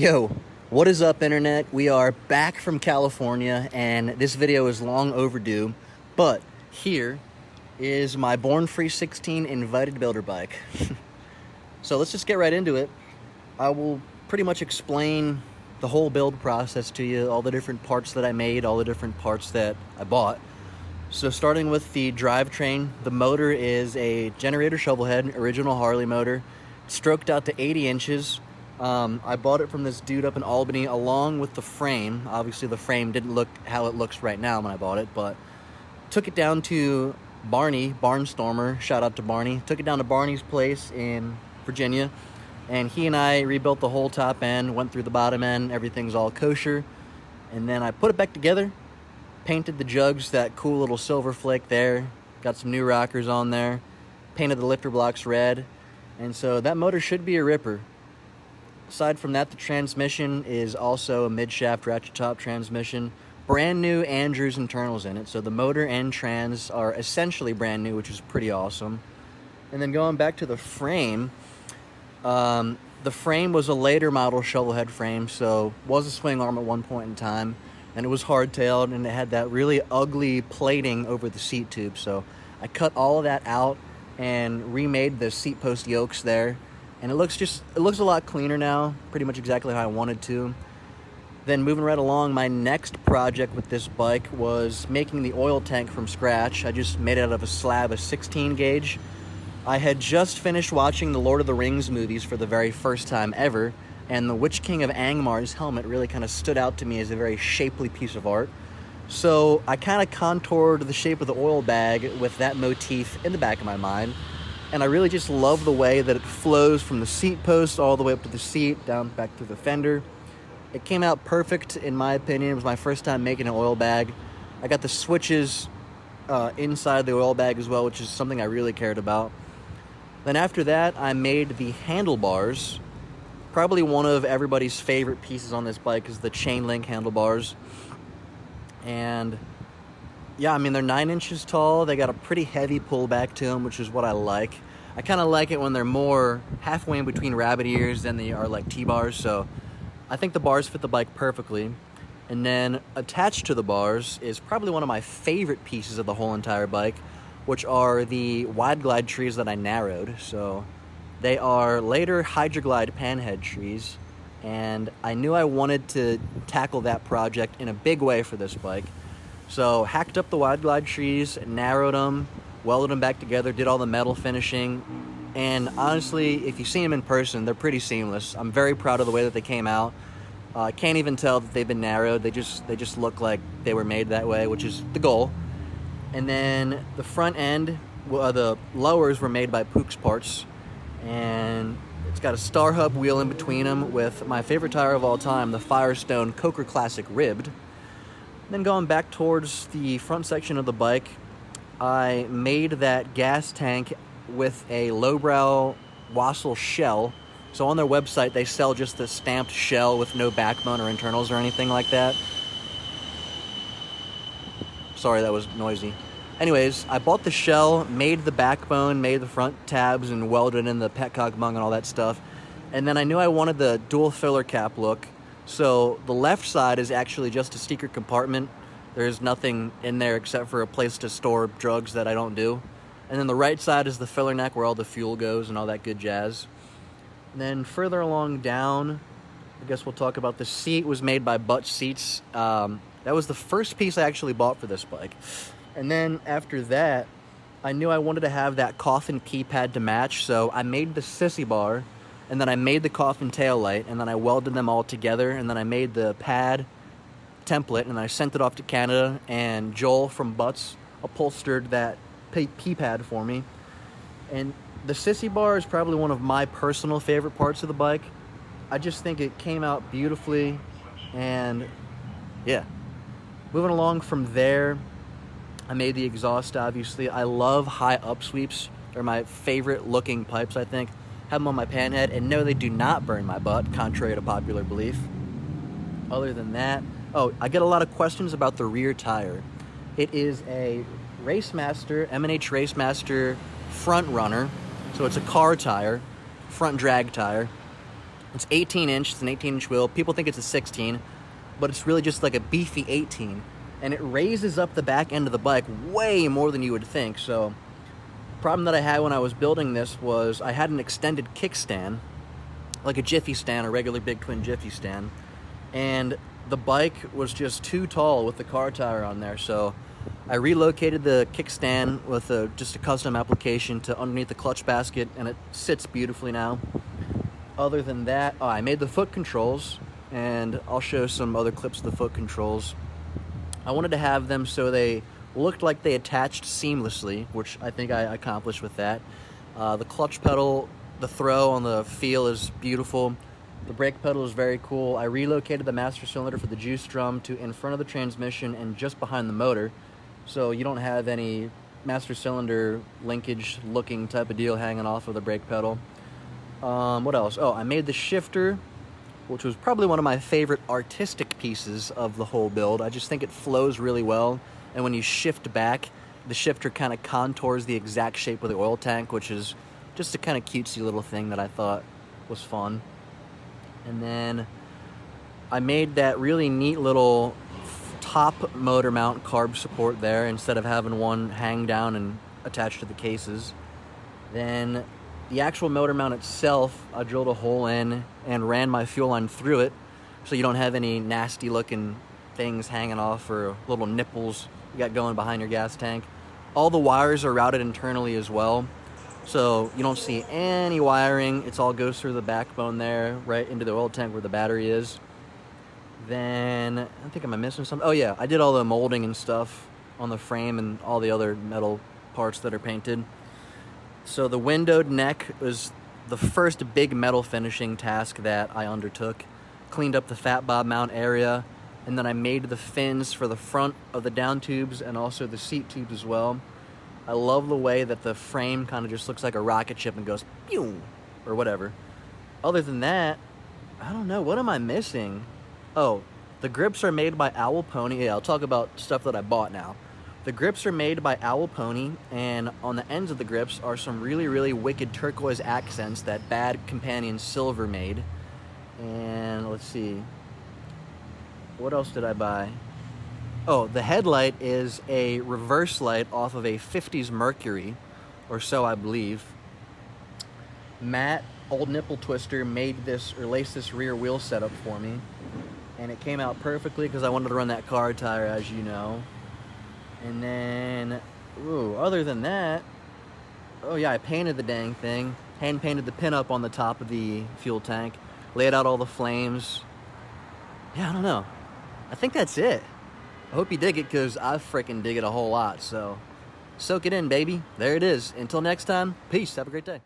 Yo, what is up, internet? We are back from California, and this video is long overdue, but here is my Born Free 16 invited builder bike. So let's just get right into it. I will pretty much explain the whole build process to you, all the different parts that I made, all the different parts that I bought. So starting with the drivetrain, the motor is a generator shovel head, original Harley motor, stroked out to 80 inches. I bought it from this dude up in Albany along with the frame. Obviously the frame didn't look how it looks right now when I bought it, but took it down to Barnstormer, shout out to Barney. Took it down to Barney's place in Virginia, and he and I rebuilt the whole top end, went through the bottom end, everything's all kosher. And then I put it back together, painted the jugs that cool little silver flake there, got some new rockers on there, painted the lifter blocks red, and so that motor should be a ripper. Aside from that, the transmission is also a mid-shaft ratchet top transmission. Brand new Andrews internals in it, so the motor and trans are essentially brand new, which is pretty awesome. And then going back to the frame was a later model shovel head frame, so was a swing arm at one point in time, and it was hardtailed, and it had that really ugly plating over the seat tube. So I cut all of that out and remade the seat post yokes there. And it looks a lot cleaner now, pretty much exactly how I wanted to. Then moving right along, my next project with this bike was making the oil tank from scratch. I just made it out of a slab of 16 gauge. I had just finished watching the Lord of the Rings movies for the very first time ever, and the Witch King of Angmar's helmet really kind of stood out to me as a very shapely piece of art. So I kind of contoured the shape of the oil bag with that motif in the back of my mind. And I really just love the way that it flows from the seat post all the way up to the seat, down back through the fender. It came out perfect, in my opinion. It was my first time making an oil bag. I got the switches inside the oil bag as well, which is something I really cared about. Then after that, I made the handlebars. Probably one of everybody's favorite pieces on this bike is the chain link handlebars. And yeah, I mean, they're 9 inches tall. They got a pretty heavy pullback to them, which is what I like. I kind of like it when they're more halfway in between rabbit ears than they are like T-bars. So I think the bars fit the bike perfectly. And then attached to the bars is probably one of my favorite pieces of the whole entire bike, which are the wide glide trees that I narrowed. So they are later Hydroglide panhead trees. And I knew I wanted to tackle that project in a big way for this bike. So hacked up the wide glide trees, narrowed them, welded them back together, did all the metal finishing, and honestly, if you see them in person, they're pretty seamless. I'm very proud of the way that they came out. I can't even tell that they've been narrowed. They just look like they were made that way, which is the goal. And then the front end, the lowers were made by Pook's Parts, and it's got a Star Hub wheel in between them with my favorite tire of all time, the Firestone Coker Classic ribbed. Then going back towards the front section of the bike, I made that gas tank with a lowbrow Wassel shell. So on their website, they sell just the stamped shell with no backbone or internals or anything like that. Sorry, that was noisy. Anyways, I bought the shell, made the backbone, made the front tabs, and welded in the petcock bung and all that stuff. And then I knew I wanted the dual filler cap look. So the left side is actually just a secret compartment. There's nothing in there except for a place to store drugs that I don't do. And then the right side is the filler neck where all the fuel goes and all that good jazz. And then further along down, I guess we'll talk about the seat. Was made by Butt Seats. That was the first piece I actually bought for this bike. And then after that, I knew I wanted to have that coffin keypad to match, so I made the sissy bar. And then I made the coffin tail light, and then I welded them all together, and then I made the pad template, and then I sent it off to Canada, and Joel from Butts upholstered that P-pad for me. And the sissy bar is probably one of my personal favorite parts of the bike. I just think it came out beautifully, and yeah. Moving along from there, I made the exhaust, obviously. I love high up sweeps. They're my favorite looking pipes, I think. Have them on my panhead, and no, they do not burn my butt, contrary to popular belief. Other than that, I get a lot of questions about the rear tire. It is a Racemaster, M&H Racemaster front runner, so it's a car tire, front drag tire. It's 18-inch. It's an 18-inch wheel. People think it's a 16, but it's really just like a beefy 18. And it raises up the back end of the bike way more than you would think. So the problem that I had when I was building this was I had an extended kickstand, like a Jiffy stand, a regular big twin Jiffy stand. And the bike was just too tall with the car tire on there. So I relocated the kickstand with just a custom application to underneath the clutch basket, and it sits beautifully now. Other than that, I made the foot controls, and I'll show some other clips of the foot controls. I wanted to have them so they looked like they attached seamlessly, which I think I accomplished with that. The clutch pedal, the throw on the feel is beautiful. The brake pedal is very cool. I relocated the master cylinder for the juice drum to in front of the transmission and just behind the motor, so you don't have any master cylinder linkage looking type of deal hanging off of the brake pedal. What else? I made the shifter, which was probably one of my favorite artistic pieces of the whole build. I just think it flows really well, and when you shift back, the shifter kind of contours the exact shape of the oil tank, which is just a kind of cutesy little thing that I thought was fun. And then I made that really neat little top motor mount carb support there instead of having one hang down and attached to the cases. Then the actual motor mount itself, I drilled a hole in and ran my fuel line through it so you don't have any nasty looking things hanging off or little nipples you got going behind your gas tank. All the wires are routed internally as well, so you don't see any wiring. It all goes through the backbone there, right into the oil tank where the battery is. Then, I think, am I missing something? Oh yeah, I did all the molding and stuff on the frame and all the other metal parts that are painted. So the windowed neck was the first big metal finishing task that I undertook. Cleaned up the fat bob mount area, and then I made the fins for the front of the down tubes and also the seat tubes as well. I love the way that the frame kind of just looks like a rocket ship and goes pew or whatever. Other than that, I don't know, what am I missing? Oh, the grips are made by Owl Pony. Yeah, I'll talk about stuff that I bought now. The grips are made by Owl Pony, and on the ends of the grips are some really, really wicked turquoise accents that Bad Companion Silver made. And let's see, what else did I buy? Oh, the headlight is a reverse light off of a 50s Mercury, or so I believe. Matt, Old Nipple Twister, made this, or laced this rear wheel setup for me, and it came out perfectly because I wanted to run that car tire, as you know. And then, other than that, oh yeah, I painted the dang thing. Hand painted the pinup on the top of the fuel tank. Laid out all the flames. Yeah, I don't know. I think that's it. I hope you dig it, because I freaking dig it a whole lot. So soak it in, baby. There it is. Until next time, peace. Have a great day.